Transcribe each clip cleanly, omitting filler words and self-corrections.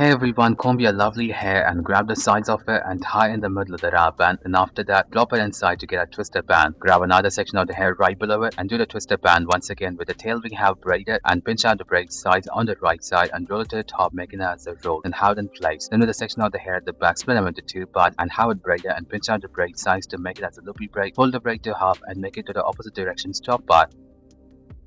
Hey everyone, comb your lovely hair and grab the sides of it and tie in the middle of the wrap band, and after that drop it inside to get a twisted band. Grab another section of the hair right below it and do the twisted band once again. With the tail we have braided, and pinch out the braid sides on the right side and roll it to the top, making it as a roll and hold in place. Then with the section of the hair at the back, split them into two parts and have it braided and pinch out the braid sides to make it as a loopy braid. Fold the braid to half and make it to the opposite direction's top part.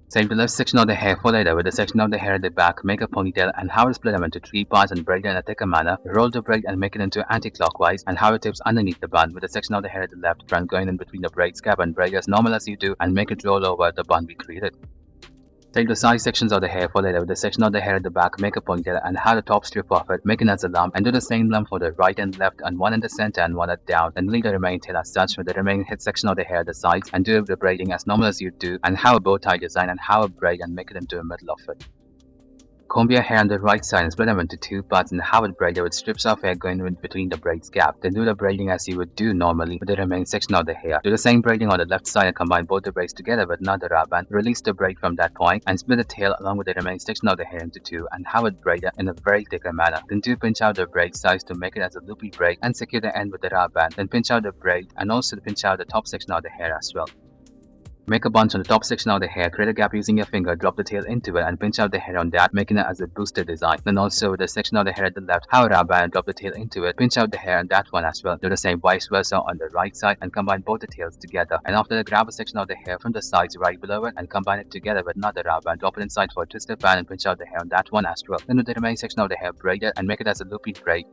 Save the left section of the hair for later. With the section of the hair at the back, make a ponytail and have it split them into three parts and braid it in a thicker manner. Roll the braid and make it into anti-clockwise and have it tips underneath the bun. With the section of the hair at the left, front going in between the braid scab and braid as normal as you do and make it roll over the bun we created. Take the side sections of the hair for later. With the section of the hair at the back, make a ponytail and have the top strip of it, making as a lump, and do the same lump for the right and left, and one in the center and one at down, and leave the remaining tail as such. With the remaining head section of the hair at the sides, and do the braiding as normal as you do, and have a bow tie design and have a braid and make it into the middle of it. Comb your hair on the right side and split them into two parts and have it braided with strips of hair going in between the braids gap. Then do the braiding as you would do normally with the remaining section of the hair. Do the same braiding on the left side and combine both the braids together with another wrap band. Release the braid from that point and split the tail along with the remaining section of the hair into two and have it braided in a very thicker manner. Then do pinch out the braid sides to make it as a loopy braid and secure the end with the wrap band. Then pinch out the braid and also pinch out the top section of the hair as well. Make a bunch on the top section of the hair, create a gap using your finger, drop the tail into it and pinch out the hair on that, making it as a boosted design. Then also with the section of the hair at the left, have a wrap band and drop the tail into it, pinch out the hair on that one as well. Do the same vice versa on the right side and combine both the tails together. And after that, grab a section of the hair from the sides right below it and combine it together with another wrap band, drop it inside for a twisted band and pinch out the hair on that one as well. Then with the remaining section of the hair, braid it and make it as a loopy braid.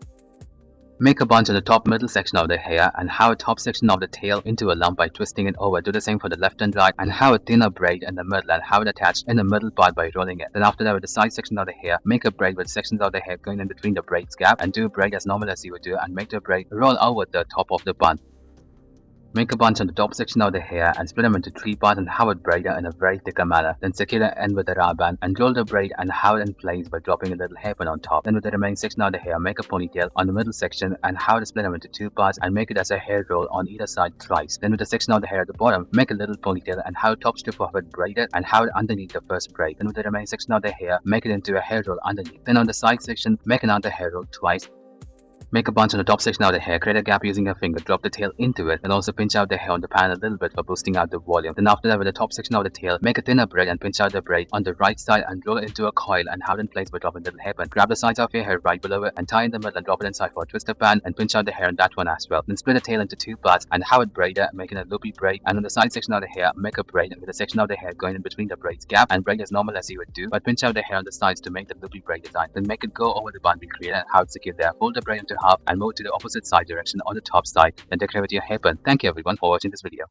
Make a bunch on the top middle section of the hair and have a top section of the tail into a lump by twisting it over. Do the same for the left and right and have a thinner braid in the middle and have it attached in the middle part by rolling it. Then after that, with the side section of the hair, make a braid with sections of the hair going in between the braids gap and do a braid as normal as you would do and make the braid roll over the top of the bun. Make a bunch on the top section of the hair and split them into three parts and have it braided in a very thicker manner. Then secure the end with a rubber band and roll the braid and have it in place by dropping a little hairpin on top. Then with the remaining section of the hair, make a ponytail on the middle section and have it split them into two parts and make it as a hair roll on either side thrice. Then with the section of the hair at the bottom, make a little ponytail and have a top strip of it braided and have it underneath the first braid. Then with the remaining section of the hair, make it into a hair roll underneath. Then on the side section, make another hair roll twice. Make a bunch on the top section of the hair, create a gap using your finger, drop the tail into it, and also pinch out the hair on the pan a little bit for boosting out the volume. Then after that, with the top section of the tail, make a thinner braid and pinch out the braid on the right side and roll it into a coil and have it in place by dropping a little hairpin. Grab the sides of your hair right below it and tie in the middle and drop it inside for a twisted band and pinch out the hair on that one as well. Then split the tail into two parts and have it braided, making a loopy braid. And on the side section of the hair, make a braid with a section of the hair going in between the braids gap and braid as normal as you would do, but pinch out the hair on the sides to make the loopy braid design. Then make it go over the bun we created and have it secure there. Fold the braid into half and move to the opposite side direction on the top side, then decorate with your hairpin. Thank you everyone for watching this video.